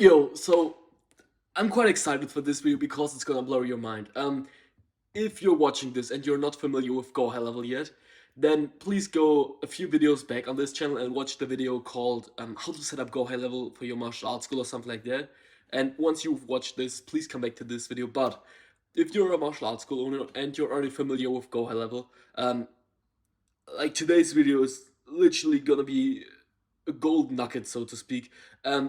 Yo, so I'm quite excited for this video because it's gonna blow your mind. If you're watching this and you're not familiar with Go High Level yet, then please go a few videos back on this channel and watch the video called How to Set Up Go High Level for Your Martial Arts School or something like that. And once you've watched this, please come back to this video. But if you're a martial arts school owner and you're already familiar with Go High Level, like today's video is literally gonna be a gold nugget, so to speak,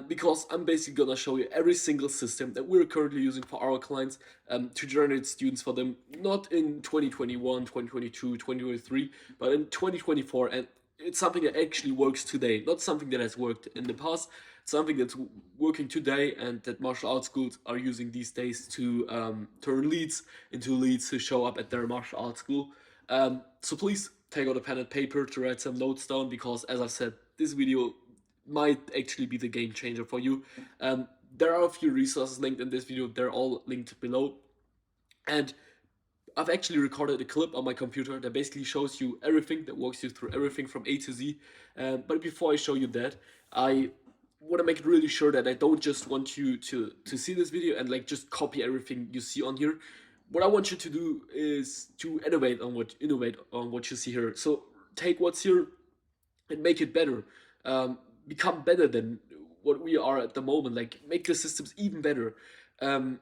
because I'm basically gonna show you every single system that we're currently using for our clients to generate students for them, not in 2021, 2022, 2023, but in 2024. And it's something that actually works today, not something that has worked in the past, something that's working today and that martial arts schools are using these days to turn leads into leads to show up at their martial arts school. So please take out a pen and paper to write some notes down because, as I said, this video might actually be the game changer for you. There are a few resources linked in this video, they're all linked below. And I've actually recorded a clip on my computer that basically shows you everything, that walks you through everything from A to Z. But before I show you that, I want to make it really sure that I don't just want you to see this video and like just copy everything you see on here. What I want you to do is to innovate on what you see here. So take what's here and make it better. Become better than what we are at the moment. Like make the systems even better. Um,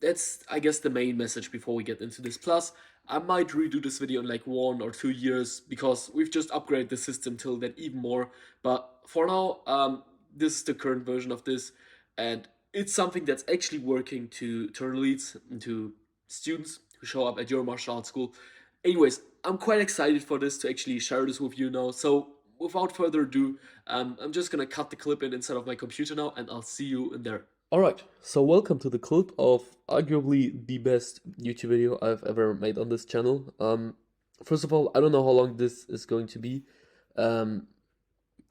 that's, I guess, the main message before we get into this. Plus, I might redo this video in like 1 or 2 years because we've just upgraded the system till that even more. But for now, this is the current version of this, and it's something that's actually working to turn leads into students who show up at your martial arts school. Anyways, I'm quite excited for this to actually share this with you now. So without further ado, I'm just gonna cut the clip in inside of my computer now, and I'll see you in there. Alright, so welcome to the clip of arguably the best YouTube video I've ever made on this channel. First of all, I don't know how long this is going to be.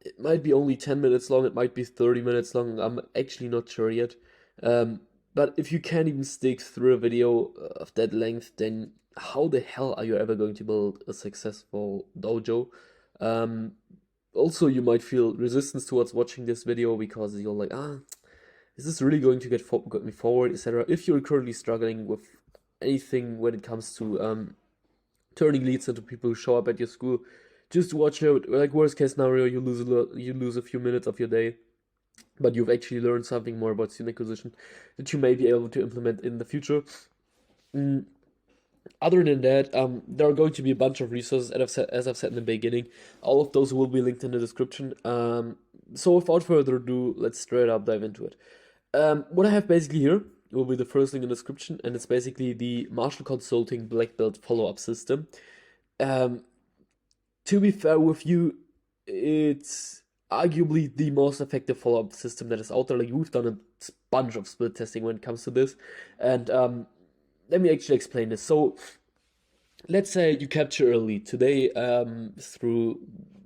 It might be only 10 minutes long, it might be 30 minutes long, I'm actually not sure yet. But if you can't even stick through a video of that length, then how the hell are you ever going to build a successful dojo? Also, you might feel resistance towards watching this video because you're like, is this really going to get me forward, etc. If you're currently struggling with anything when it comes to turning leads into people who show up at your school, just watch it. Like worst case scenario, you lose a few minutes of your day, but you've actually learned something more about student acquisition that you may be able to implement in the future. Other than that, there are going to be a bunch of resources, as I've said in the beginning. All of those will be linked in the description. So without further ado, let's straight up dive into it. What I have basically here will be the first link in the description, and it's basically the Martial Consulting Black Belt follow-up system. To be fair with you, it's arguably the most effective follow-up system that is out there. Like we've done a bunch of split testing when it comes to this, and let me actually explain this. So let's say you capture a lead today through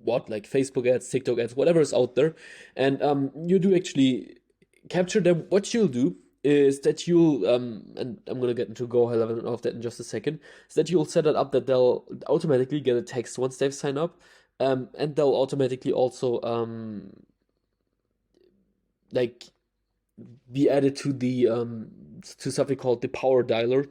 like Facebook ads, TikTok ads, whatever is out there, and you do actually capture them. What you'll do is that you'll and I'm gonna get into Go High Level of that in just a second, is that you'll set it up that they'll automatically get a text once they've signed up, and they'll automatically also like be added to the to something called the power dialer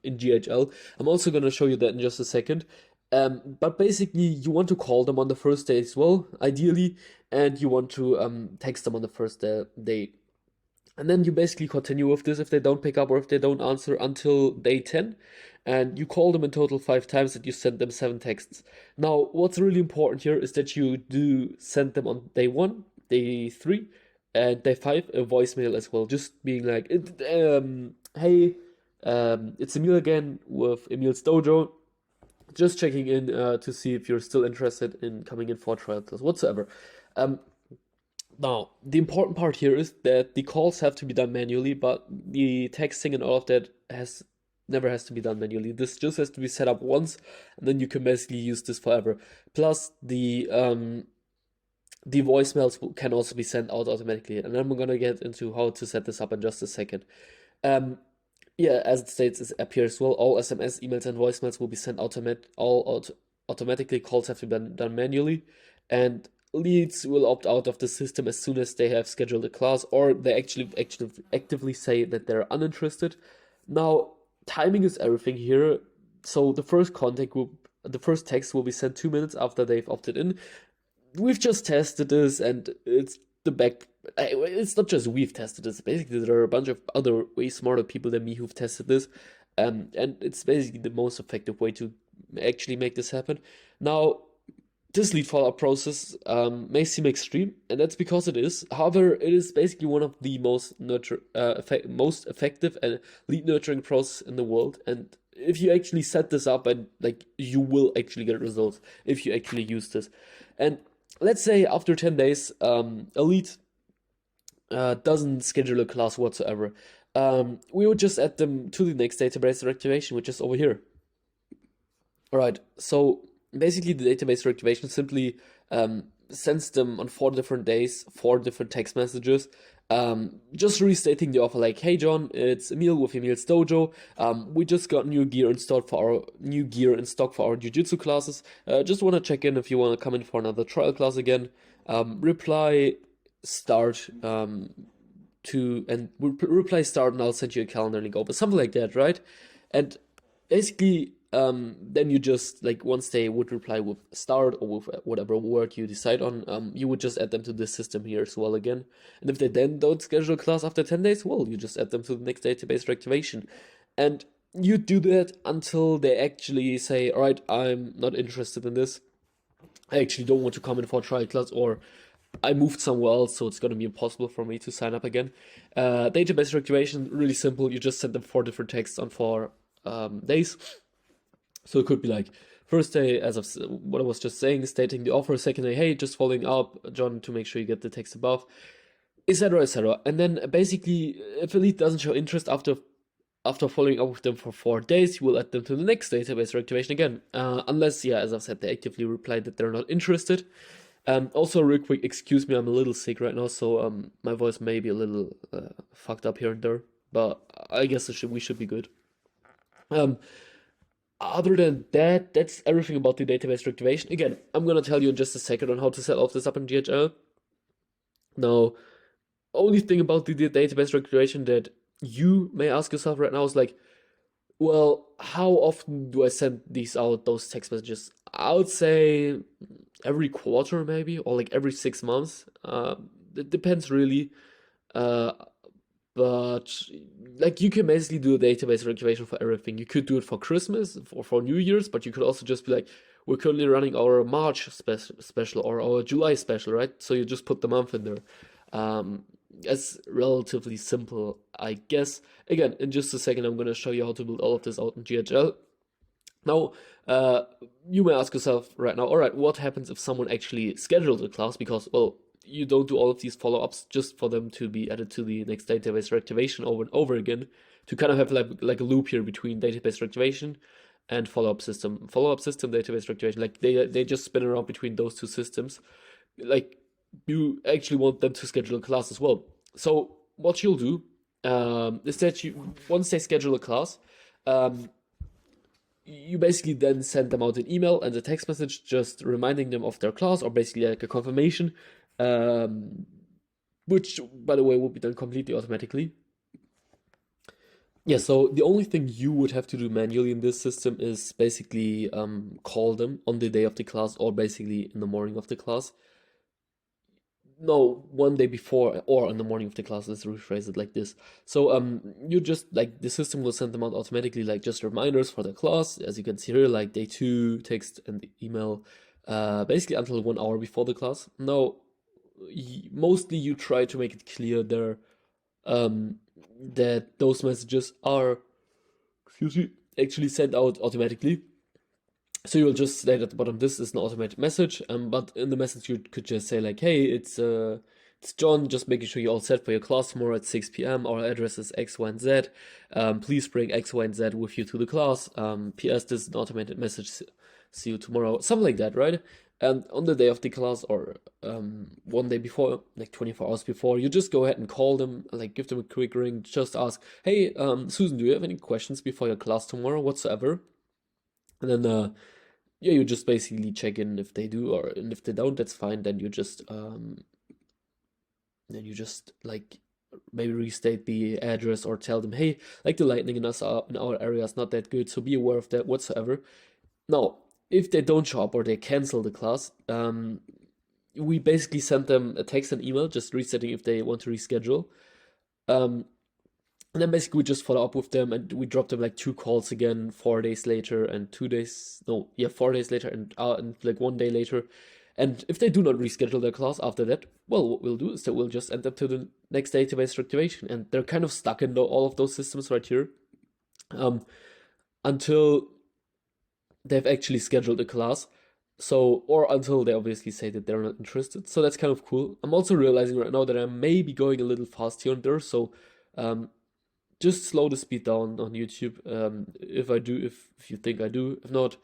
in GHL. I'm also gonna show you that in just a second. But basically, you want to call them on the first day as well, ideally, and you want to text them on the first day. And then you basically continue with this if they don't pick up or if they don't answer until day 10. And you call them in total 5 times and you send them 7 texts. Now, what's really important here is that you do send them on day 1, day 3, and day 5 a voicemail as well. Just being like, hey, it's Emil again with Emil's Dojo. Just checking in to see if you're still interested in coming in for a trial class whatsoever. Now, the important part here is that the calls have to be done manually, but the texting and all of that never has to be done manually. This just has to be set up once, and then you can basically use this forever. Plus, the voicemails can also be sent out automatically, and I'm gonna get into how to set this up in just a second. Yeah, as it states, it appears well. All SMS, emails, and voicemails will be sent automatically. Calls have to be done manually, and leads will opt out of the system as soon as they have scheduled a class, or they actually actively say that they're uninterested. Now, timing is everything here. So the first text will be sent 2 minutes after they've opted in. We've just tested this, and it's not just we've tested this. Basically, there are a bunch of other way smarter people than me who've tested this, and it's basically the most effective way to actually make this happen. Now, this lead follow-up process may seem extreme, and that's because it is. However, it is basically one of the most effective and lead nurturing process in the world. And if you actually set this up, and like you will actually get results if you actually use this. And let's say after 10 days, a lead doesn't schedule a class whatsoever. We would just add them to the next database reactivation, which is over here. Alright, so basically the database reactivation simply sends them on 4 different days, 4 different text messages, just restating the offer like, hey John, it's Emil with Emil's Dojo. We just got new gear in stock for our Jiu-Jitsu classes. Just want to check in if you want to come in for another trial class again. Reply start reply start, and I'll send you a calendar link over, something like that, right? And basically, then you just, like, once they would reply with start or with whatever word you decide on, you would just add them to the system here as well again. And if they then don't schedule a class after 10 days, well, you just add them to the next database reactivation. And you do that until they actually say, all right, I'm not interested in this. I actually don't want to come in for a trial class, or I moved somewhere else, so it's going to be impossible for me to sign up again. Database reactivation, really simple. You just send them 4 different texts on 4 days. So it could be like, first day, as of what I was just saying, stating the offer. Second day, hey, just following up, John, to make sure you get the text above, etc., etc. And then basically, if a lead doesn't show interest after following up with them for 4 days, you will add them to the next database reactivation again. Unless, yeah, as I've said, they actively replied that they're not interested. Also, real quick, excuse me, I'm a little sick right now, so my voice may be a little fucked up here and there, but I guess we should be good. Other than that, that's everything about the database reactivation. Again, I'm gonna tell you in just a second on how to set all of this up in GHL. Now, only thing about the database reactivation that you may ask yourself right now is like, well, how often do I send those text messages? I would say every quarter maybe, or like every 6 months. It depends really. But like you can basically do a database reactivation for everything. You could do it for Christmas or for New Year's, but you could also just be like, we're currently running our March special or our July special, right? So you just put the month in there. It's relatively simple, I guess. Again, in just a second, I'm going to show you how to build all of this out in GHL. Now, you may ask yourself right now, all right, what happens if someone actually scheduled a class? Because, well, you don't do all of these follow-ups just for them to be added to the next database reactivation over and over again, to kind of have like a loop here between database reactivation and follow-up system database reactivation. Like they just spin around between those two systems. Like you actually want them to schedule a class as well. So what you'll do is that once they schedule a class, you basically then send them out an email and a text message just reminding them of their class, or basically like a confirmation, which, by the way, will be done completely automatically. Yeah, so the only thing you would have to do manually in this system is basically call them on the day of the class, or basically in the morning of the class. No, one day before or in the morning of the class. Let's rephrase it like this. So you just, like, the system will send them out automatically, like just reminders for the class, as you can see here, like day 2 text and email, basically until 1 hour before the class. Now, mostly you try to make it clear there that those messages are, actually sent out automatically. So you'll just state at the bottom, this is an automated message, but in the message you could just say like, hey, it's John, just making sure you're all set for your class tomorrow at 6 p.m. Our address is X, Y, and Z. Please bring X, Y, and Z with you to the class. P.S. This is an automated message. See you tomorrow. Something like that, right? And on the day of the class, or 1 day before, like 24 hours before, you just go ahead and call them, like give them a quick ring, just ask, hey, Susan, do you have any questions before your class tomorrow whatsoever? And then yeah, you just basically check in if they do, or and if they don't, that's fine. Then you just like maybe restate the address or tell them, hey, like the lightning in our area is not that good, so be aware of that whatsoever. Now, if they don't show up or they cancel the class, we basically send them a text and email just resetting if they want to reschedule. Um, and then basically we just follow up with them and we drop them like 2 calls again 4 days later and 2 days, no, yeah, 4 days later and like 1 day later. And if they do not reschedule their class after that, well, what we'll do is that we'll just end up to the next database reactivation. And they're kind of stuck in all of those systems right here until they've actually scheduled a class. So, or until they obviously say that they're not interested. So that's kind of cool. I'm also realizing right now that I may be going a little fast here and there. So, just slow the speed down on YouTube. If I do, if you think I do, if not,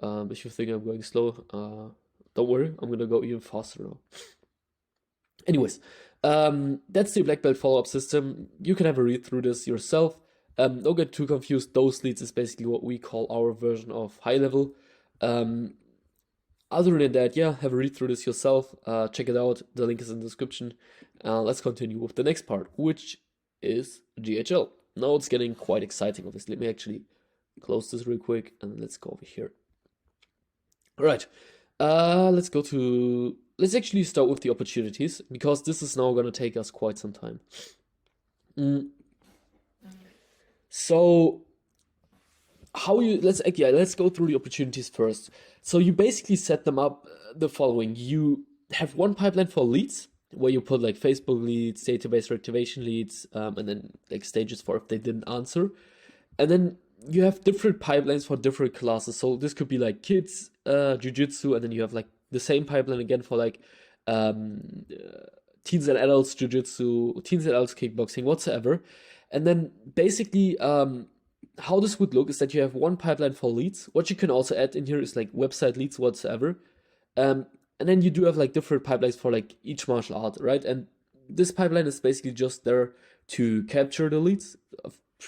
if you think I'm going slow, don't worry, I'm gonna go even faster now. Anyways, that's the black belt follow-up system. You can have a read through this yourself. Don't get too confused. Those leads is basically what we call our version of high level. Other than that, yeah, have a read through this yourself. Check it out. The link is in the description. Let's continue with the next part, which is GHL. Now it's getting quite exciting, obviously. Let me actually close this real quick and let's go over here. All right. Let's actually start with the opportunities because this is now gonna take us quite some time. So let's go through the opportunities first. So you basically set them up the following. You have one pipeline for leads where you put like Facebook leads, database reactivation leads, and then like stages for if they didn't answer. And then you have different pipelines for different classes. So this could be like kids, jujitsu, and then you have like the same pipeline again for like teens and adults jujitsu, teens and adults kickboxing, whatsoever. And then basically, how this would look is that you have one pipeline for leads. What you can also add in here is like website leads whatsoever. And then you do have like different pipelines for like each martial art, right? And this pipeline is basically just there to capture the leads,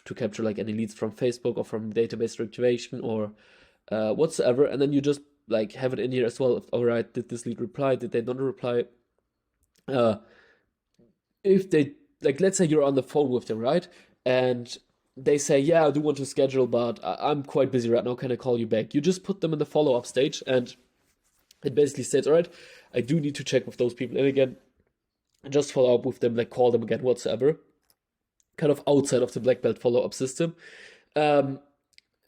to capture like any leads from Facebook or from database reactivation or whatsoever. And then you just like have it in here as well. All right, did this lead reply? Did they not reply? If they like, let's say you're on the phone with them, right? And they say, yeah, I do want to schedule, but I'm quite busy right now. Can I call you back? You just put them in the follow-up stage and it basically says, all right, I do need to check with those people in again and just follow up with them, like call them again, whatsoever. Kind of outside of the black belt follow-up system. And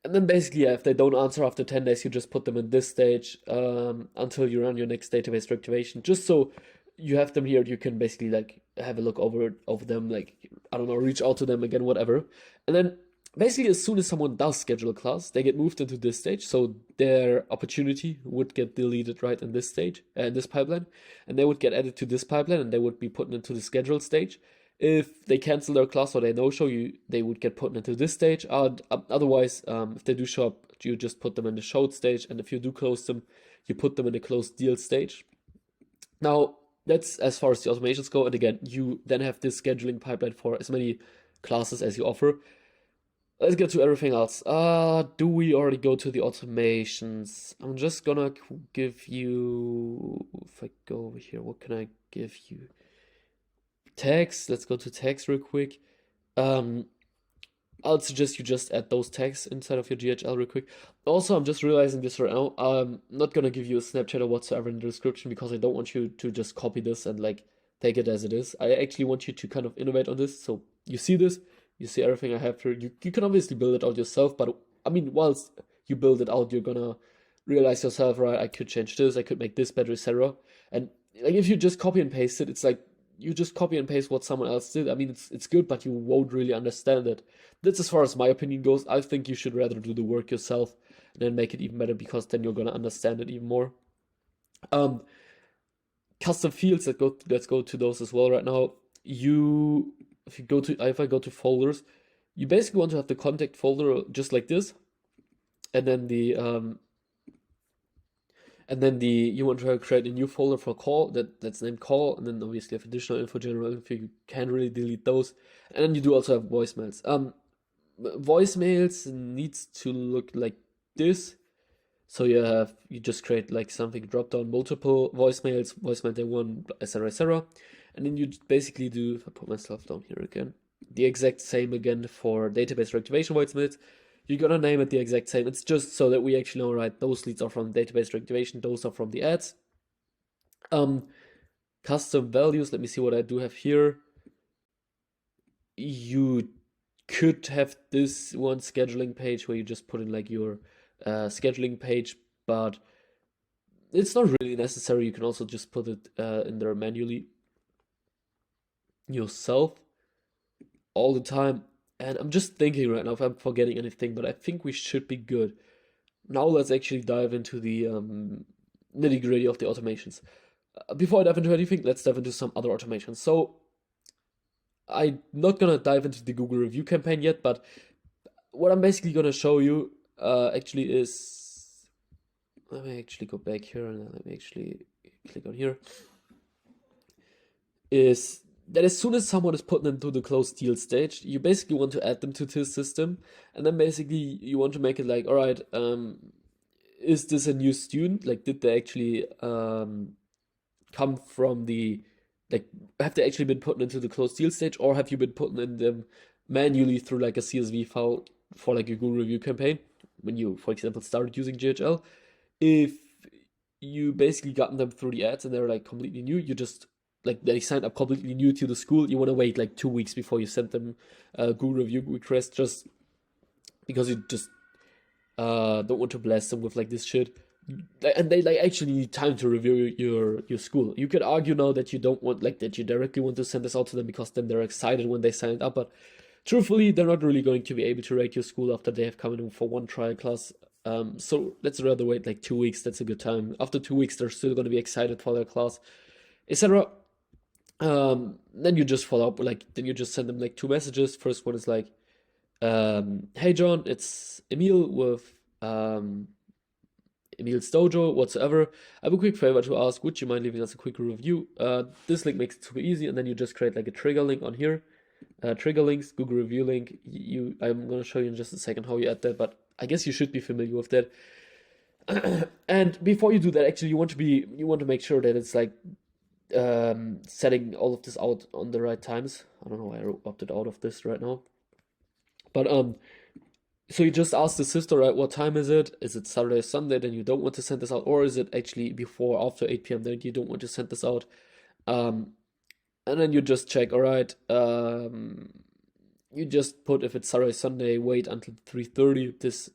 then basically, yeah, if they don't answer after 10 days, you just put them in this stage until you run your next database reactivation. Just so you have them here, you can basically like have a look over them, like, I don't know, reach out to them again, whatever. And then basically as soon as someone does schedule a class, they get moved into this stage. So their opportunity would get deleted right in this stage, in this pipeline, and they would get added to this pipeline and they would be put into the scheduled stage. If they cancel their class or they no-show, they would get put into this stage. Otherwise, if they do show up, you just put them in the showed stage, and if you do close them, you put them in the closed deal stage. Now, that's as far as the automations go, and again, you then have this scheduling pipeline for as many classes as you offer. Let's get to everything else. Do we already go to the automations? I'm just gonna give you, if I go over here, what can I give you? Tags. Let's go to tags real quick. I'll suggest you just add those tags inside of your GHL real quick. Also, I'm just realizing this right now. I'm not gonna give you a Snapchat or whatsoever in the description because I don't want you to just copy this and like take it as it is. I actually want you to kind of innovate on this. So you see this, you see everything I have here. You can obviously build it out yourself, but I mean, whilst you build it out, you're gonna realize yourself, right? I could change this, I could make this better, etc. And like if you just copy and paste it, it's like you just copy and paste what someone else did. I mean, it's good, but you won't really understand it. That's as far as my opinion goes. I think you should rather do the work yourself and then make it even better because then you're gonna understand it even more. Custom fields, let's go to those as well right now. If I go to folders, you basically want to have the contact folder just like this, and then you want to create a new folder for call that's named call, and then obviously have additional info, general info. You can't really delete those, and then you do also have voicemails. Voicemails needs to look like this. So you just create like something drop down multiple voicemails, voicemail day one, etc., etc. And then you basically do, if I put myself down here again, the exact same again for database reactivation voicemails. You're gonna name it the exact same. It's just so that we actually know, right, those leads are from database reactivation, those are from the ads. Custom values, let me see what I do have here. You could have this one scheduling page where you just put in like your scheduling page, but it's not really necessary. You can also just put it in there manually yourself all the time. And I'm just thinking right now if I'm forgetting anything, but I think we should be good. Now let's actually dive into the nitty-gritty of the automations. Before I dive into anything, let's dive into some other automations. So I'm not gonna dive into the Google review campaign yet, but what I'm basically gonna show you actually is, let me actually go back here and let me actually click on here, is that as soon as someone is put into the closed deal stage, you basically want to add them to this system, and then basically you want to make it like, all right, is this a new student? Like, did they actually come from the, like, have they actually been put into the closed deal stage, or have you been put in them manually through like a CSV file for like a Google review campaign when you, for example, started using GHL? If you basically gotten them through the ads and they're like completely new, you just, like, they signed up completely new to the school, you want to wait like 2 weeks before you send them a Google review request, just because you just don't want to blast them with like this shit. And they like actually need time to review your school. You could argue now that you don't want, like, that you directly want to send this out to them because then they're excited when they signed up, but truthfully they're not really going to be able to rate your school after they have come in for one trial class. So let's rather wait like 2 weeks. That's a good time. After 2 weeks they're still going to be excited for their class, etc. Then you just follow up, like, then you just send them like 2 messages. First one is like, hey John, it's Emil with Emil's Dojo, whatsoever. I have a quick favor to ask, would you mind leaving us a quick review? This link makes it super easy, and then you just create like a trigger link on here. Trigger links, Google review link. I'm gonna show you in just a second how you add that, but I guess you should be familiar with that. And before you do that, actually, you want to make sure that it's like setting all of this out on the right times. I don't know why I opted out of this right now, but so you just ask the sister, right, what time is it? Is it Saturday, Sunday? Then you don't want to send this out, or is it actually before, after 8 p.m. Then you don't want to send this out. And then you just check, all right. You just put, if it's Saturday, Sunday, wait until 3:30. This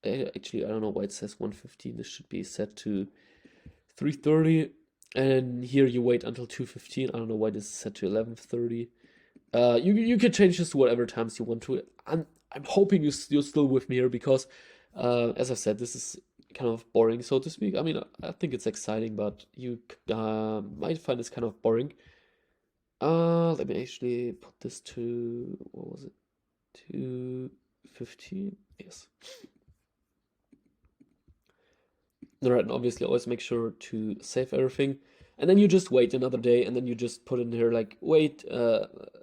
actually, I don't know why it says 1:15. This should be set to 3:30. And here you wait until 2:15. I don't know why this is set to 11:30. You can change this to whatever times you want to. I'm hoping you're still with me here because, as I said, this is kind of boring, so to speak. I mean, I think it's exciting, but you might find this kind of boring. Let me actually put this to, what was it? 2:15. Yes. Alright, and obviously always make sure to save everything. And then you just wait another day, and then you just put in here like, wait,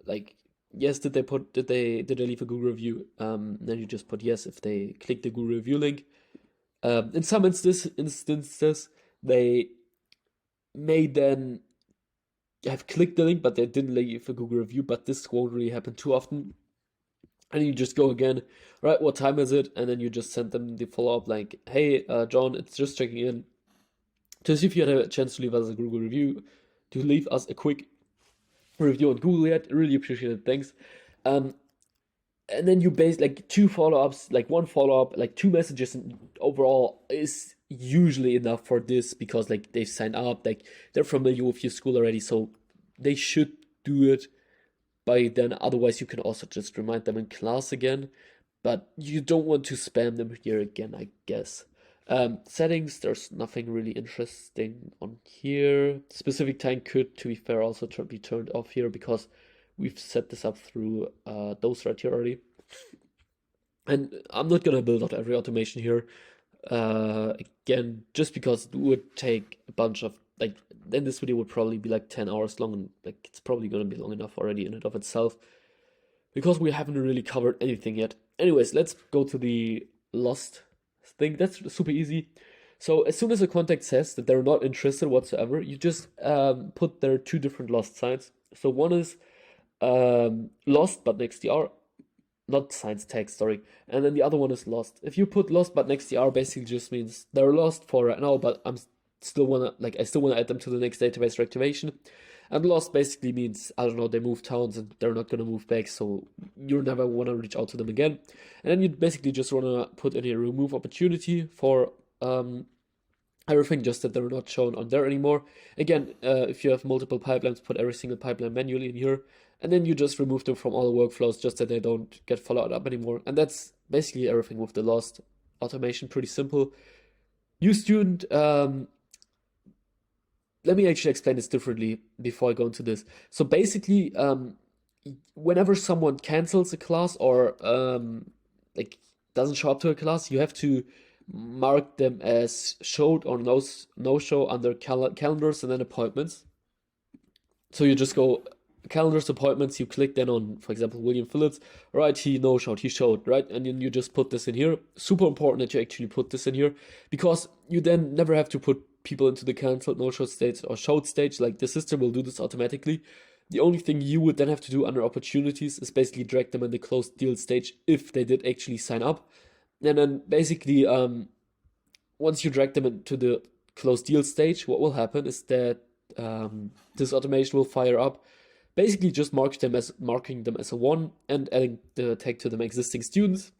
like, yes, did they leave a Google review? Then you just put yes if they click the Google review link. In some instances, they may then have clicked the link, but they didn't leave a Google review, but this won't really happen too often. And you just go again, right, what time is it? And then you just send them the follow-up like, hey, John, it's just checking in to see if you had a chance to leave us a Google review, to leave us a quick review on Google yet. Really appreciate it, thanks. And then you base like 2 follow-ups, like 1 follow-up, like 2 messages overall is usually enough for this, because like they've signed up, like they're familiar with your school already, so they should do it by then. Otherwise you can also just remind them in class again, but you don't want to spam them here again, I guess. Settings, there's nothing really interesting on here. Specific time could, to be fair, also be turned off here because we've set this up through those right here already. And I'm not gonna build out every automation here, again, just because it would take a bunch of, like, then this video would probably be like 10 hours long, and like it's probably gonna be long enough already in and of itself, because we haven't really covered anything yet. Anyways, let's go to the lost thing. That's super easy. So as soon as a contact says that they're not interested whatsoever, you just put their two different lost signs. So one is lost but next to R, not signs text, sorry. And then the other one is lost. If you put lost but next to R, basically just means they're lost for right now, but I still wanna add them to the next database reactivation. And lost basically means, I don't know, they moved towns and they're not gonna move back, so you never wanna reach out to them again. And then you basically just wanna put in a remove opportunity for everything, just that they're not shown on there anymore. Again, if you have multiple pipelines, put every single pipeline manually in here, and then you just remove them from all the workflows, just that they don't get followed up anymore. And that's basically everything with the lost automation. Pretty simple. New student, let me actually explain this differently before I go into this. So basically, whenever someone cancels a class or like doesn't show up to a class, you have to mark them as showed or no show under calendars and then appointments. So you just go calendars, appointments, you click then on, for example, William Phillips, right? He no showed, he showed, right? And then you just put this in here. Super important that you actually put this in here, because you then never have to put people into the cancelled, no show stage or showed stage. Like, the system will do this automatically. The only thing you would then have to do under opportunities is basically drag them in the closed deal stage if they did actually sign up. And then basically, once you drag them into the closed deal stage, what will happen is that this automation will fire up. Basically, just marking them as a 1 and adding the tag to them existing students.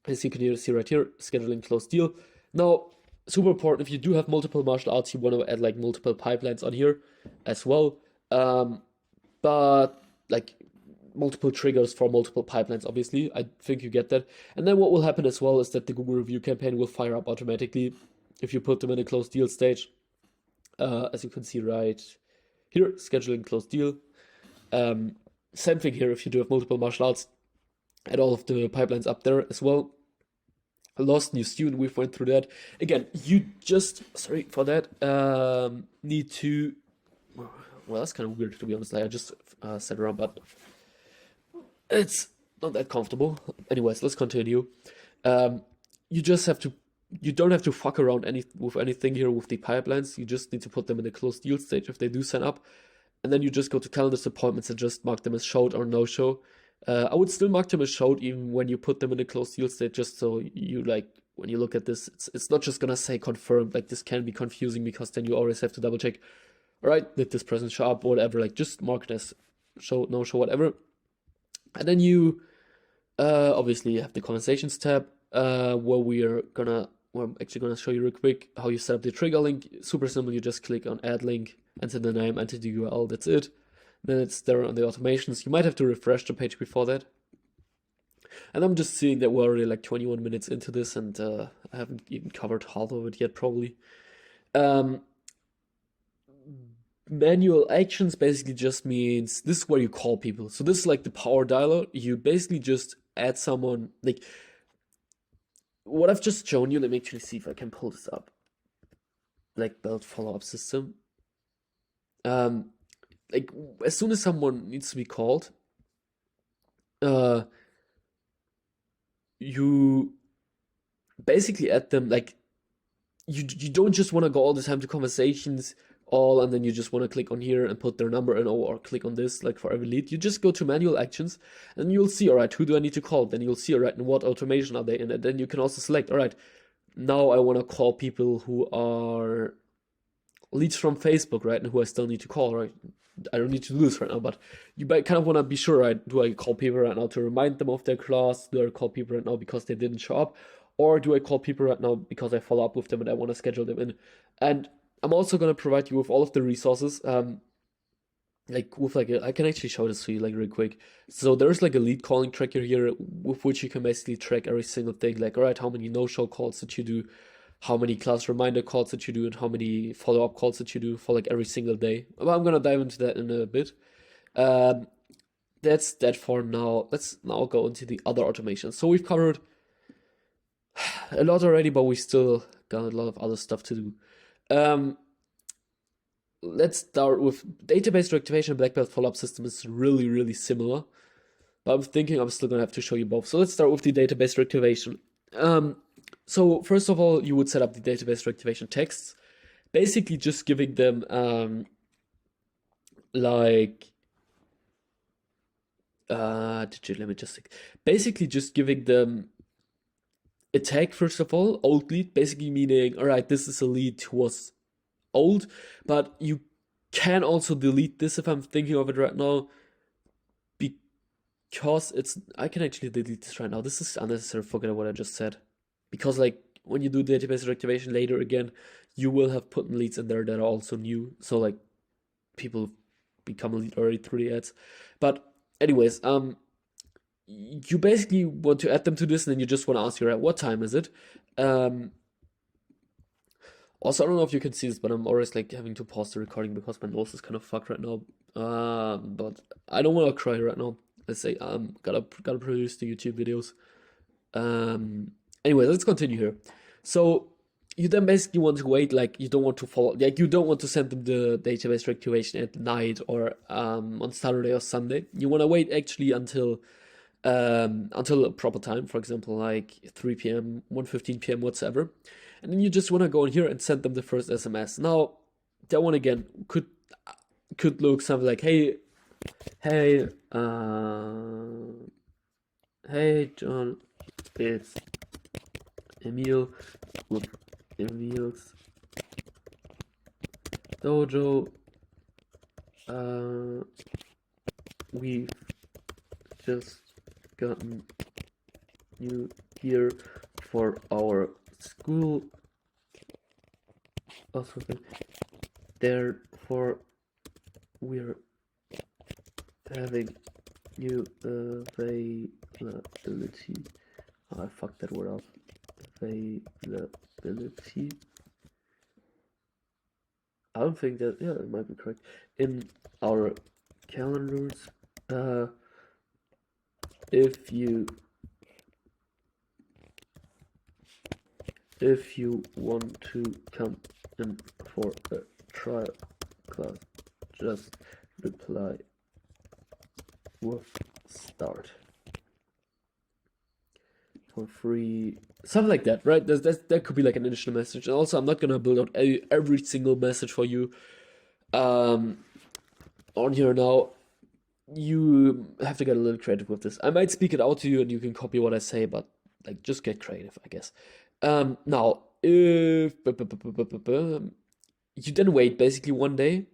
As you can see right here, scheduling closed deal. Now, super important, if you do have multiple martial arts, you want to add like multiple pipelines on here as well. But like multiple triggers for multiple pipelines, obviously. I think you get that. And then what will happen as well is that the Google review campaign will fire up automatically if you put them in a closed deal stage. As you can see right here, scheduling closed deal. Same thing here if you do have multiple martial arts, add all of the pipelines up there as well. Lost new student, we've went through that. Again, you just, sorry for that, need to, well, that's kind of weird to be honest. Like, I just sat around, but it's not that comfortable. Anyways, let's continue. You just have to, you don't have to fuck around with anything here with the pipelines. You just need to put them in a closed deal stage if they do sign up. And then you just go to calendars, appointments, and just mark them as showed or no show. I would still mark them as showed even when you put them in a closed deal state, just so you, like, when you look at this, it's not just gonna say confirmed. Like, this can be confusing because then you always have to double check, all right, did this person show up or whatever. Like, just mark it as show, no show, whatever. And then you obviously have the conversations tab, where I'm actually gonna show you real quick how you set up the trigger link. Super simple, you just click on add link, enter the name, enter the URL, that's it. Then it's there on the automations. You might have to refresh the page before that. And I'm just seeing that we're already like 21 minutes into this, and I haven't even covered half of it yet, probably. Manual actions basically just means this is where you call people. So this is like the power dialer. You basically just add someone, like what I've just shown you. Let me actually see if I can pull this up. Black belt follow-up system. Like, as soon as someone needs to be called, you basically add them. Like, you don't just want to go all the time to conversations and then you just want to click on here and put their number in, or click on this like for every lead. You just go to manual actions and you'll see, all right, who do I need to call? Then you'll see, all right, and what automation are they in? And then you can also select, all right, now I want to call people who are leads from Facebook, right, and who I still need to call, right? I don't need to do this right now, but you kind of want to be sure, right? Do I call people right now to remind them of their class? Do I call people right now because they didn't show up? Or do I call people right now because I follow up with them and I want to schedule them in? And I'm also going to provide you with all of the resources, like with like I can actually show this to you like real quick. So there's like a lead calling tracker here with which you can basically track every single thing. Like, all right, how many no-show calls did you do? How many class reminder calls that you do, and how many follow-up calls that you do for like every single day. But I'm gonna dive into that in a bit. That's that for now. Let's now go into the other automations. So we've covered a lot already, but we still got a lot of other stuff to do. Let's start with database reactivation and black belt follow-up system is really, really similar. But I'm thinking I'm still gonna have to show you both. So let's start with the database reactivation. So first of all, you would set up the database reactivation texts, basically just giving them like let me just think. Basically just giving them a tag first of all, old lead, basically meaning, all right, this is a lead who was old, but you can also delete this if I'm thinking of it right now, because I can actually delete this right now. This is unnecessary. Forget what I just said, because like when you do database reactivation later again, you will have put leads in there that are also new. So like people become a lead already through the ads. But anyways, you basically want to add them to this, and then you just want to ask your what time is it? Also, I don't know if you can see this, but I'm always like having to pause the recording because my nose is kind of fucked right now. But I don't want to cry right now. Let's say gotta produce the YouTube videos. Anyway, let's continue here. So you then basically want to wait, like you don't want to follow, like you don't want to send them the database reactivation at night or on Saturday or Sunday. You want to wait actually until a proper time, for example, like 3 p.m., 1:15 p.m., whatsoever. And then you just want to go in here and send them the first SMS. Now, that one again could look something like, hey, hey, John, it's Emil with Emil's Dojo. We've just gotten you here for our school. Also, therefore, we're having new availability. Oh, I fucked that word up. Availability. I don't think that, yeah, it might be correct. In our calendars, if you want to come in for a trial class, just reply with start for free, something like that, right? That could be like an additional message. And also, I'm not gonna build out every single message for you on here now. You have to get a little creative with this. I might speak it out to you and you can copy what I say, but like just get creative, I guess. Now, if you then wait basically one day,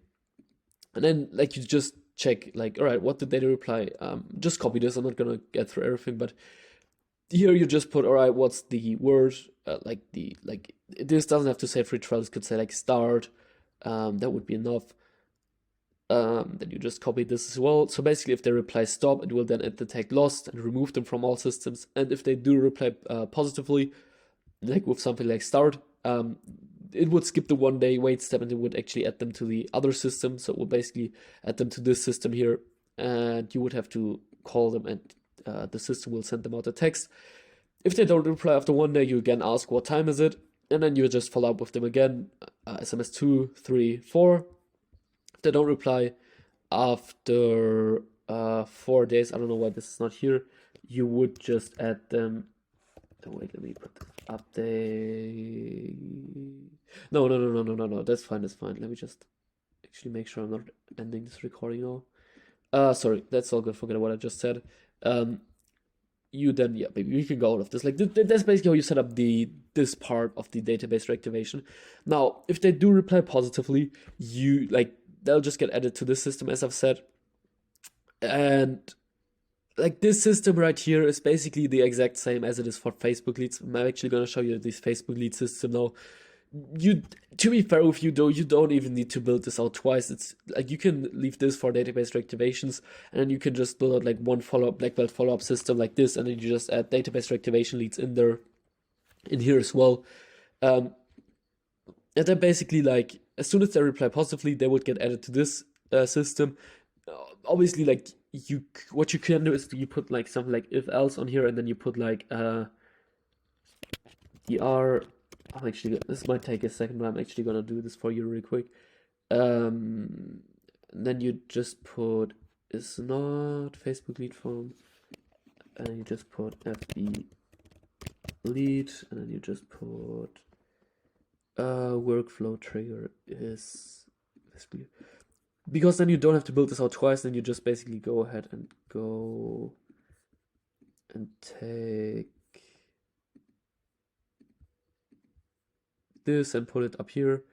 and then like you just check like, all right, what did they reply? Just copy this. I'm not gonna get through everything, but here you just put, all right, what's the word? This doesn't have to say free trial. It could say like start. That would be enough. Then you just copy this as well. So basically, if they reply stop, it will then add the tag lost and remove them from all systems. And if they do reply positively, like with something like start, it would skip the 1 day wait step and it would actually add them to the other system. So it would basically add them to this system here, and you would have to call them, and the system will send them out a text. If they don't reply after 1 day, you again ask what time is it, and then you just follow up with them again, SMS 2, 3, 4. If they don't reply after 4 days, I don't know why this is not here, you would just add them. Oh, wait, let me put this update. No. That's fine. Let me just actually make sure I'm not ending this recording now. Sorry, that's all good. Forget what I just said. You then, yeah, maybe we can go out of this. Like, that's basically how you set up this part of the database reactivation. Now, if they do reply positively, they'll just get added to this system, as I've said. And like this system right here is basically the exact same as it is for Facebook leads. I'm actually gonna show you this Facebook lead system now. To be fair with you though, you don't even need to build this out twice. It's like you can leave this for database reactivations, and then you can just build out like one black belt follow-up system like this, and then you just add database reactivation leads in here as well. And then basically, like as soon as they reply positively, they would get added to this system. Obviously, like what you can do is you put like something like if else on here, and then you put like this might take a second, but I'm actually gonna do this for you real quick. Then you just put is not Facebook lead form, and you just put FB lead, and then you just put workflow trigger is basically, because then you don't have to build this out twice. Then you just basically go ahead and go and take this and put it up here.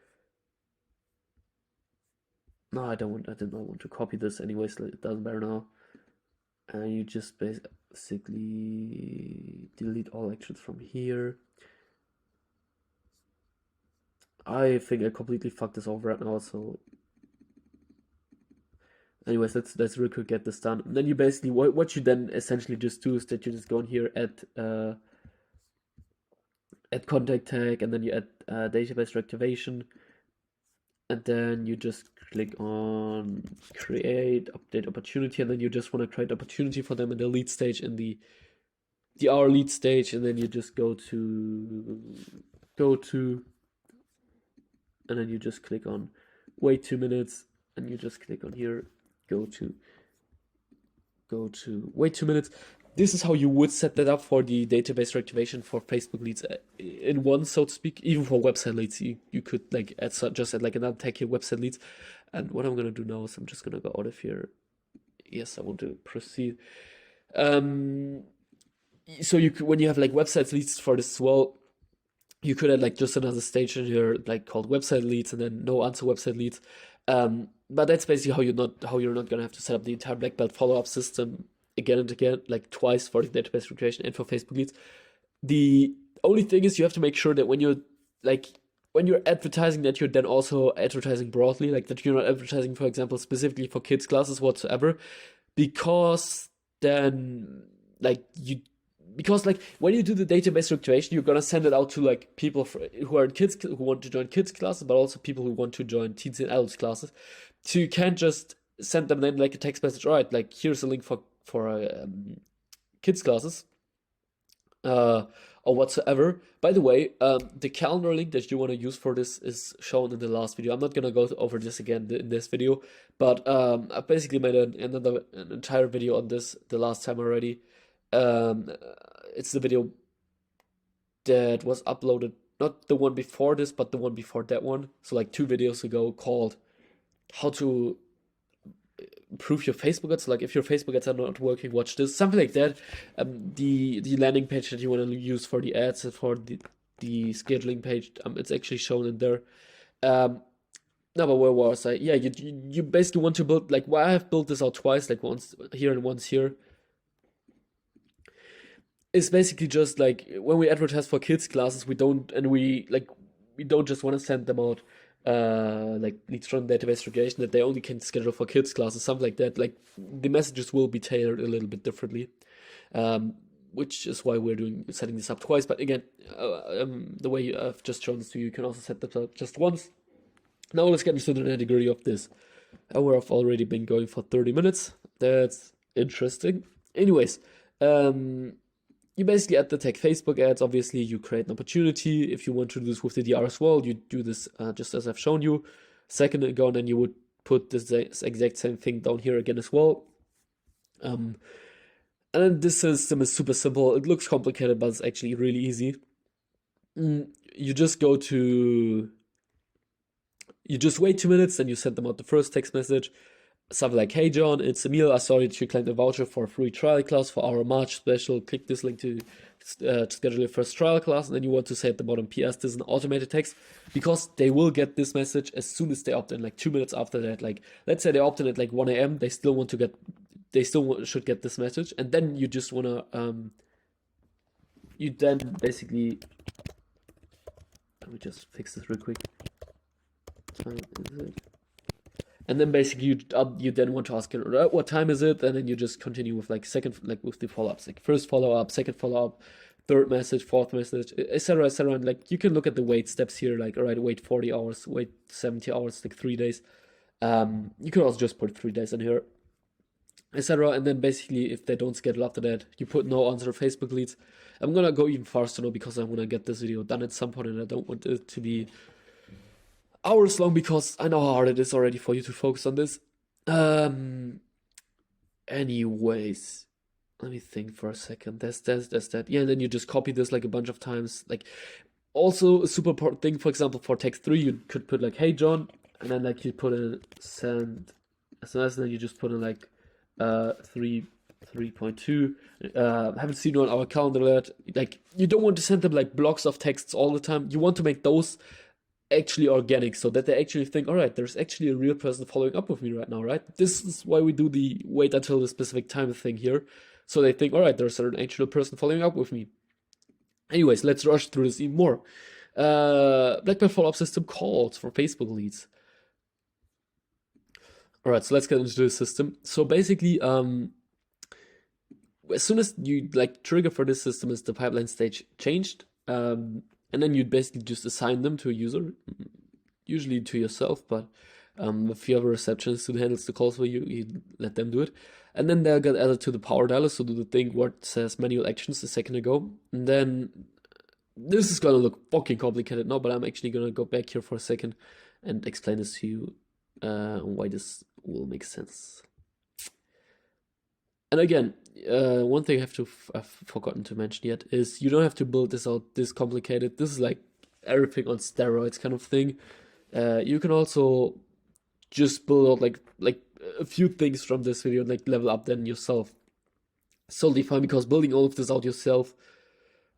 No, I did not want to copy this anyways, so it doesn't matter now. And you just basically delete all actions from here. I think I completely fucked this over right now, so anyways, let's real quick get this done. And then you basically, what you then essentially just do is that you just go in here add contact tag, and then you add database reactivation, and then you just click on create update opportunity, and then you just want to create opportunity for them in the lead stage, in the our lead stage, and then you just go to, and then you just click on wait 2 minutes, and you just click on here, go to wait 2 minutes. This is how you would set that up for the database reactivation for Facebook leads in one, so to speak. Even for website leads, you could like just add like another tag here, website leads. And what I'm gonna do now is I'm just gonna go out of here. Yes, I want to proceed. So you could, when you have like website leads for this as well, you could add like just another stage in here like called website leads, and then no answer website leads. But that's basically how you're not gonna have to set up the entire black belt follow-up system again and again, like twice, for the database reactivation and for Facebook leads. The only thing is you have to make sure that when you're advertising, that you're then also advertising broadly, like that you're not advertising, for example, specifically for kids classes whatsoever, because then because when you do the database reactivation, you're gonna send it out to like people who are who want to join kids classes, but also people who want to join teens and adults classes. So you can't just send them then like a text message, all right, like here's a link for kids classes or whatsoever. By the way, the calendar link that you want to use for this is shown in the last video. I'm not gonna go over this again in this video, but I basically made an entire video on this the last time already. It's the video that was uploaded, not the one before this, but the one before that one. So like 2 videos ago, called how to improve your Facebook ads. Like if your Facebook ads are not working, watch this, something like that. The landing page that you want to use for the ads and for the scheduling page, it's actually shown in there. No, but where was I? Yeah, you basically want to build, like, why I have built this out twice, like once here and once here. It's basically just like when we advertise for kids classes, we don't just want to send them out like leads from database reactivation that they only can schedule for kids classes, something like that. Like the messages will be tailored a little bit differently, which is why we're setting this up twice. But again, the way I've just shown this to you, you can also set that up just once. Now let's get into the nitty-gritty of this. I've already been going for 30 minutes. That's interesting. Anyways, you basically add the tag Facebook ads. Obviously, you create an opportunity. If you want to do this with the DR as well, you do this just as I've shown you a second ago, and then you would put this exact same thing down here again as well. And then this system is super simple. It looks complicated, but it's actually really easy. You just you just wait 2 minutes, then you send them out the first text message. Something like, hey John, it's Emil. I saw that you claimed a voucher for a free trial class for our March special. Click this link to schedule your first trial class. And then you want to say at the bottom, PS, this is an automated text, because they will get this message as soon as they opt in, like 2 minutes after that. Like, let's say they opt in at like 1 a.m. They still should get this message. And then you just want to, you then basically, let me just fix this real quick. Time is it? And then basically you then want to ask it, what time is it? And then you just continue with like with the follow-ups, like first follow-up, second follow-up, third message, fourth message, etc., etc. And like you can look at the wait steps here, like, all right, wait 40 hours, wait 70 hours, like 3 days. You can also just put 3 days in here, etc. And then basically if they don't schedule after that, you put no answer Facebook leads. I'm gonna go even faster now because I want to get this video done at some point, and I don't want it to be hours long, because I know how hard it is already for you to focus on this. Anyways, let me think for a second. There's that. Yeah, and then you just copy this like a bunch of times. Like, also a super important thing, for example, for text 3, you could put like, hey John, and then like you put in send SMS, and then you just put in like 3.2. Haven't seen you on our calendar yet. Like, you don't want to send them like blocks of texts all the time. You want to make those actually organic, so that they actually think, all right, there's actually a real person following up with me right now, right? This is why we do the wait until the specific time thing here. So they think, all right, there's an actual person following up with me. Anyways, let's rush through this even more. Black Belt follow-up system calls for Facebook leads. All right, so let's get into the system. So basically, as soon as you like trigger for this system is the pipeline stage changed, and then you basically just assign them to a user, usually to yourself, but if you have a receptionist who handles the calls for you, you let them do it. And then they'll get added to the power dialer, so do the thing where it says manual actions a second ago. And then this is gonna look fucking complicated now, but I'm actually gonna go back here for a second and explain this to you, why this will make sense. And again, one thing I've forgotten to mention yet is you don't have to build this out this complicated. This is like everything on steroids kind of thing. You can also just build out like a few things from this video and like level up then yourself. It's totally fine, because building all of this out yourself,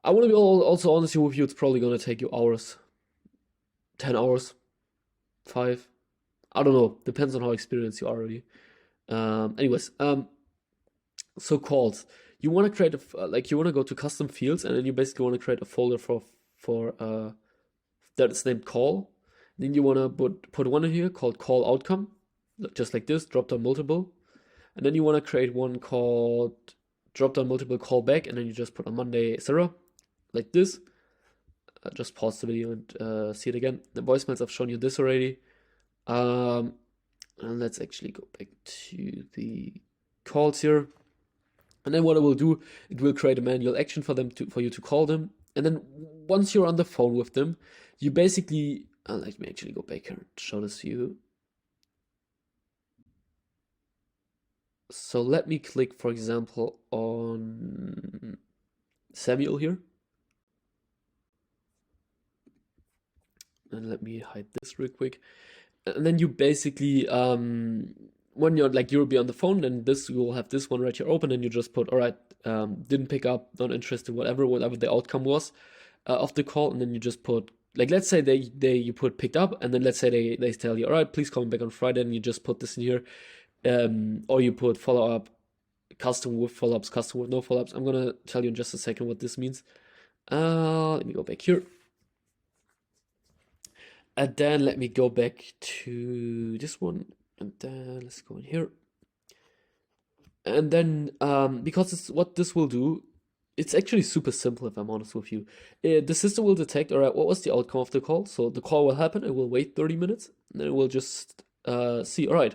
I want to be also honest with you, it's probably gonna take you hours. 10 hours, 5, I don't know, depends on how experienced you are already. Anyways, so calls. You want to create you want to go to custom fields, and then you basically want to create a folder for that is named call. Then you want to put one in here called call outcome, just like this, drop down multiple. And then you want to create one called drop down multiple callback, and then you just put on Monday 0, like this. Just pause the video and see it again. The voicemails, I've shown you this already. And let's actually go back to the calls here. And then what it will do, it will create a manual action for you to call them. And then once you're on the phone with them, you basically let me actually go back here and show this to you. So let me click, for example, on Samuel here. And let me hide this real quick. And then you basically, when you'll be on the phone, and you will have this one right here open, and you just put, all right, didn't pick up, not interested, whatever the outcome was of the call, and then you just put, like, let's say you put picked up, and then let's say they tell you, all right, please call me back on Friday, and you just put this in here, or you put follow up, custom with follow-ups, custom with no follow-ups. I'm gonna tell you in just a second what this means. Let me go back here. And then let me go back to this one, and then let's go in here. And then, because what this will do, it's actually super simple, if I'm honest with you. The system will detect, all right, what was the outcome of the call? So the call will happen, it will wait 30 minutes, and then it will just see, all right,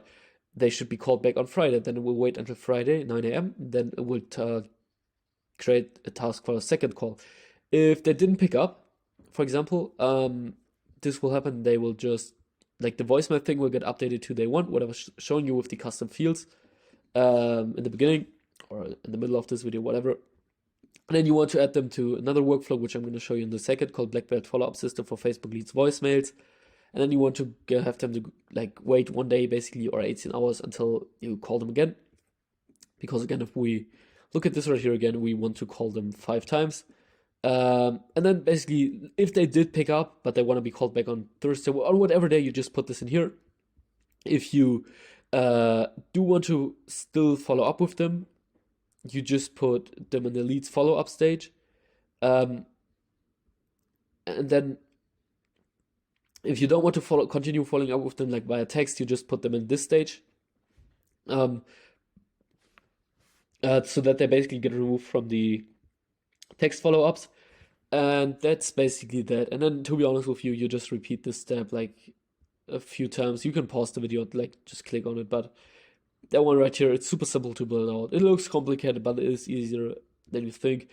they should be called back on Friday. Then it will wait until Friday, 9 a.m. Then it will create a task for a second call. If they didn't pick up, for example, this will happen. They will just, like, the voicemail thing will get updated to day 1, what I was showing you with the custom fields in the beginning or in the middle of this video, whatever. And then you want to add them to another workflow, which I'm going to show you in a second, called Black Belt follow-up system for Facebook leads voicemails. And then you want to have them to like wait 1 day basically, or 18 hours until you call them again. Because again, if we look at this right here again, we want to call them 5 times. And then basically, if they did pick up, but they want to be called back on Thursday or whatever day, you just put this in here. If you do want to still follow up with them, you just put them in the leads follow-up stage. And then if you don't want to continue following up with them like via text, you just put them in this stage. So that they basically get removed from the text follow-ups. And that's basically that. And then, to be honest with you, you just repeat this step like a few times. You can pause the video and like just click on it, but that one right here, it's super simple to build out. It looks complicated, but it is easier than you think.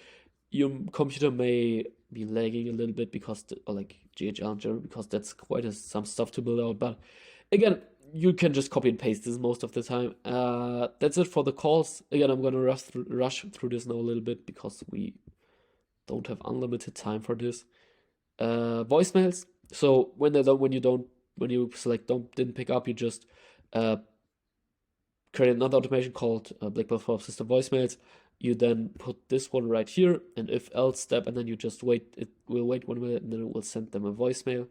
Your computer may be lagging a little bit because, or like GHL in general, because that's quite some stuff to build out. But again, you can just copy and paste this most of the time. That's it for the calls. Again, I'm gonna rush through this now a little bit because we don't have unlimited time for this. Voicemails. So when you select didn't pick up, you just create another automation called Blackbird follow-up system voicemails. You then put this one right here, and if else step, and then you just wait. It will wait 1 minute, and then it will send them a voicemail.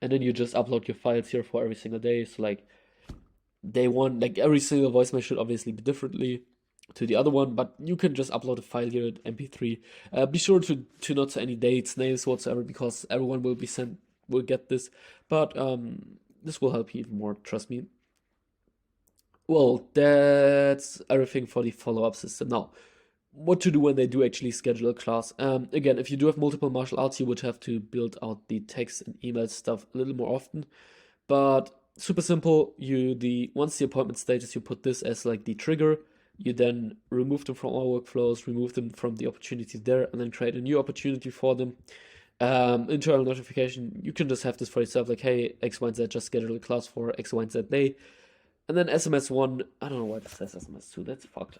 And then you just upload your files here for every single day. So like day one, like every single voicemail should obviously be differently to the other one, but you can just upload a file here at MP3. Be sure to not say any dates, names whatsoever, because everyone will get this. But this will help you even more, trust me. Well, that's everything for the follow-up system. Now, what to do when they do actually schedule a class. Again, if you do have multiple martial arts, you would have to build out the text and email stuff a little more often. But super simple. Once the appointment status, you put this as like the trigger. You then remove them from all workflows, remove them from the opportunities there, and then create a new opportunity for them. Internal notification, you can just have this for yourself, like, hey, X, Y, and Z just schedule a class for X, Y, and Z day. And then SMS1, I don't know why it says SMS2, that's fucked.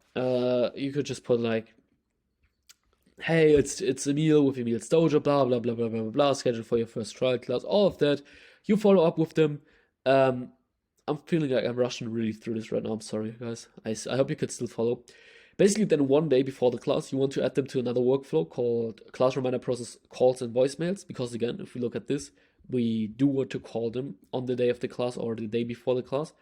You could just put like, hey, it's Emil with Emil's Dojo, blah, blah, blah, blah, blah, blah, blah, schedule for your first trial class, all of that. You follow up with them. I'm feeling like I'm rushing really through this right now. I'm sorry, guys. I hope you could still follow. Basically, then one day before the class, you want to add them to another workflow called class reminder process calls and voicemails. Because again, if we look at this, we do want to call them on the day of the class or the day before the class.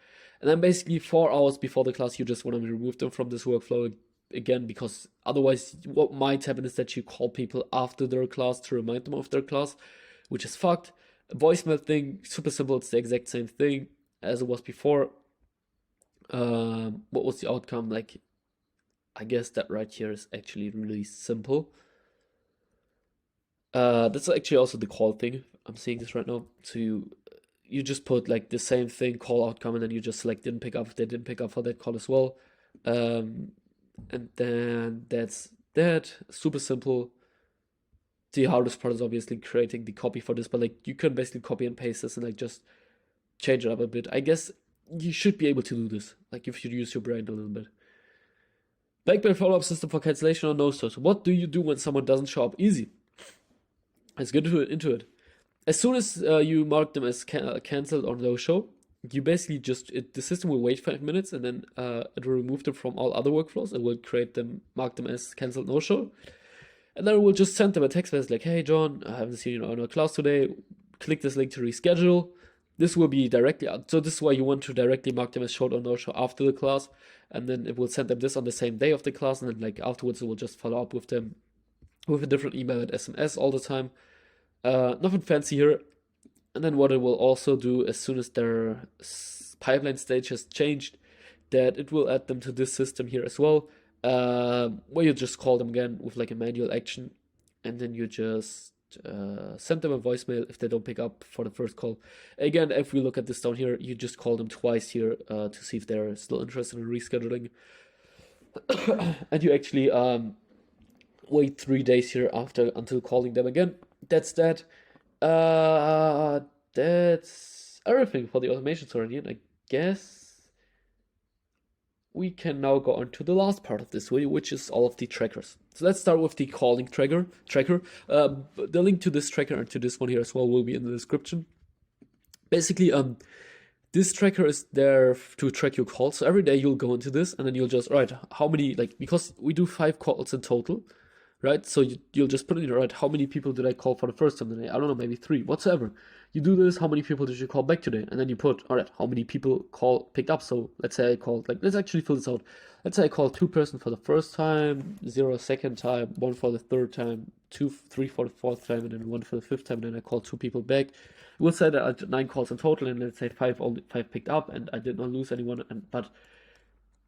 And then basically 4 hours before the class, you just want to remove them from this workflow again, because otherwise what might happen is that you call people after their class to remind them of their class, which is fucked. A voicemail thing, super simple. It's the exact same thing as it was before. What was the outcome? Like, I guess that right here is actually really simple. That's actually also the call thing. I'm seeing this right now. So you just put like the same thing, call outcome, and then you just select didn't pick up if they didn't pick up for that call as well. And then that's that. Super simple. The hardest part is obviously creating the copy for this, but like you can basically copy and paste this and like just change it up a bit. I guess you should be able to do this, like if you use your brain a little bit. Blackbird follow-up system for cancellation or no-show. So what do you do when someone doesn't show up? Easy. Let's get into it. As soon as you mark them as cancelled or no-show, you basically the system will wait 5 minutes, and then it will remove them from all other workflows. It will mark them as cancelled no-show. And then it will just send them a text message like, hey, John, I haven't seen you in our class today. Click this link to reschedule. This will be directly, so this is why you want to directly mark them as showed or no show after the class, and then it will send them this on the same day of the class, and then like afterwards it will just follow up with them with a different email and SMS all the time. Nothing fancy here. And then what it will also do as soon as their pipeline stage has changed, that it will add them to this system here as well, where you just call them again with like a manual action, and then you just send them a voicemail if they don't pick up for the first call. Again, if we look at this down here, you just call them twice here to see if they're still interested in rescheduling. And you actually wait 3 days here until calling them again. That's that. That's everything for the automation already, and I guess we can now go on to the last part of this video, which is all of the trackers. So let's start with the calling tracker. The link to this tracker and to this one here as well will be in the description. Basically, this tracker is there to track your calls. So every day you'll go into this, and then you'll just, right, how many, like, because we do 5 calls in total, right? So you'll just put in, right, how many people did I call for the first time today? I don't know, maybe 3, whatsoever. You do this, how many people did you call back today? And then you put, all right, how many people picked up? So let's say I called, like, let's actually fill this out. Let's say I called 2 person for the first time, 0 second time, 1 for the third time, 3 for the fourth time, and then 1 for the fifth time. And then I called 2 people back. We'll say that I did 9 calls in total, and let's say 5 picked up, and I did not lose anyone. But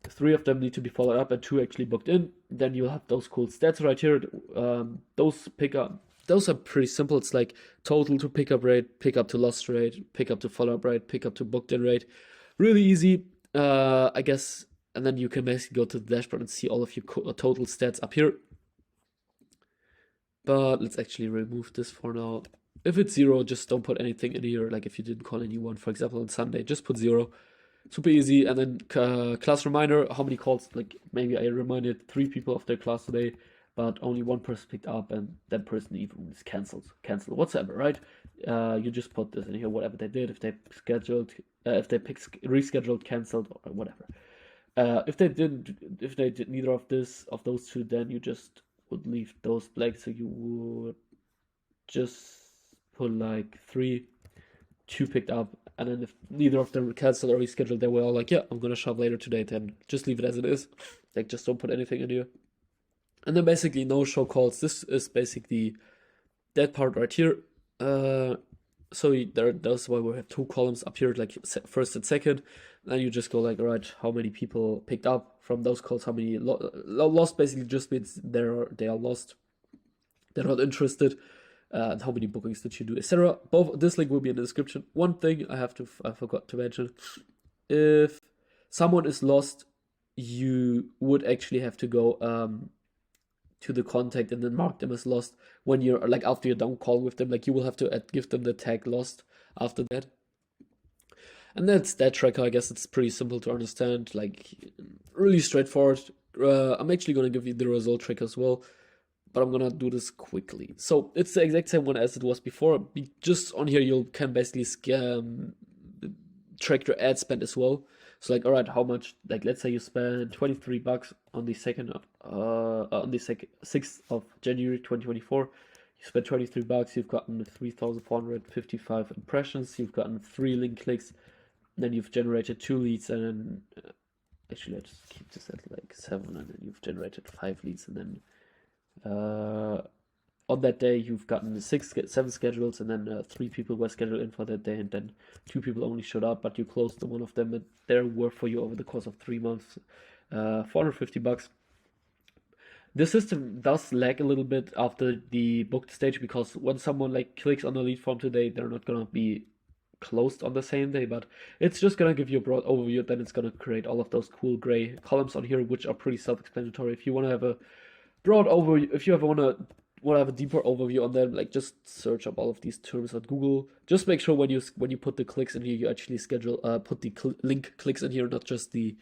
3 of them need to be followed up, and 2 actually booked in. Then you'll have those cool stats right here. Those are pretty simple. It's like total to pickup rate, pickup to lost rate, pickup to follow up rate, pickup to booked in rate. Really easy, I guess. And then you can basically go to the dashboard and see all of your total stats up here. But let's actually remove this for now. If it's 0, just don't put anything in here. Like if you didn't call anyone, for example, on Sunday, just put 0. Super easy. And then class reminder, how many calls? Like maybe I reminded 3 people of their class today, but only 1 person picked up, and that person even is cancelled, whatsoever, right? You just put this in here, whatever they did, if they scheduled, if they rescheduled, canceled, or whatever. If they did neither of those 2, then you just would leave those blank. So you would just put like 3, 2 picked up, and then if neither of them canceled or rescheduled, they were all like, yeah, I'm gonna shop later today, then just leave it as it is. Like, just don't put anything in here. And then basically no show calls. This is basically that part right here. So that's why we have 2 columns up here, like first and second. Then you just go like, all right, how many people picked up from those calls? How many lost? Basically, just means they are lost. They're not interested. And how many bookings did you do, etc. Both this link will be in the description. One thing I forgot to mention: if someone is lost, you would actually have to go to the contact and then mark them as lost when you're like after you're done calling with them. Like you will have to give them the tag lost after that. And that's that tracker. I guess it's pretty simple to understand, like really straightforward. I'm actually gonna give you the result tracker as well, but I'm gonna do this quickly. So it's the exact same one as it was before. Just on here you can basically track your ad spend as well. So like, all right, how much? Like, let's say you spend $23 on the 6th of January 2024. You spent $23. You've gotten 3,455 impressions. You've gotten 3 link clicks. Then you've generated 2 leads, and then actually let's keep this at like 7, and then you've generated 5 leads, and then on that day you've gotten 7 schedules, and then 3 people were scheduled in for that day, and then 2 people only showed up, but you closed one of them, and they're worth for you over the course of 3 months $450. The system does lag a little bit after the booked stage, because when someone like clicks on the lead form today, they're not gonna be closed on the same day, but it's just gonna give you a broad overview. Then it's gonna create all of those cool gray columns on here, which are pretty self-explanatory. If you want to have a broad overview, if you ever want to have a deeper overview on them, like just search up all of these terms on Google. Just make sure when you put the clicks in here, you actually put the link clicks in here, not just the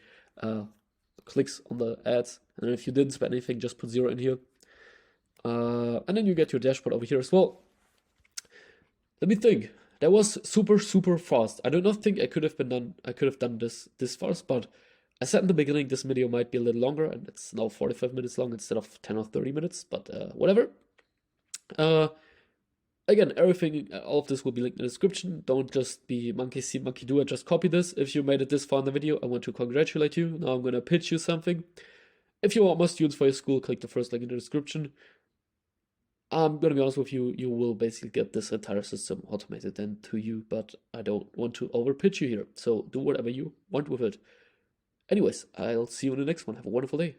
clicks on the ads. And if you didn't spend anything, just put 0 in here, and then you get your dashboard over here as well. Let me think. That was super fast. I do not think I could have done this fast, but I said in the beginning this video might be a little longer, and it's now 45 minutes long instead of 10 or 30 minutes, but whatever. Again, all of this will be linked in the description. Don't just be monkey see, monkey do, and just copy this. If you made it this far in the video, I want to congratulate you. Now I'm gonna pitch you something. If you want more students for your school, click the first link in the description. I'm gonna be honest with you, you will basically get this entire system automated then to you, but I don't want to over pitch you here, so do whatever you want with it. Anyways, I'll see you in the next one. Have a wonderful day.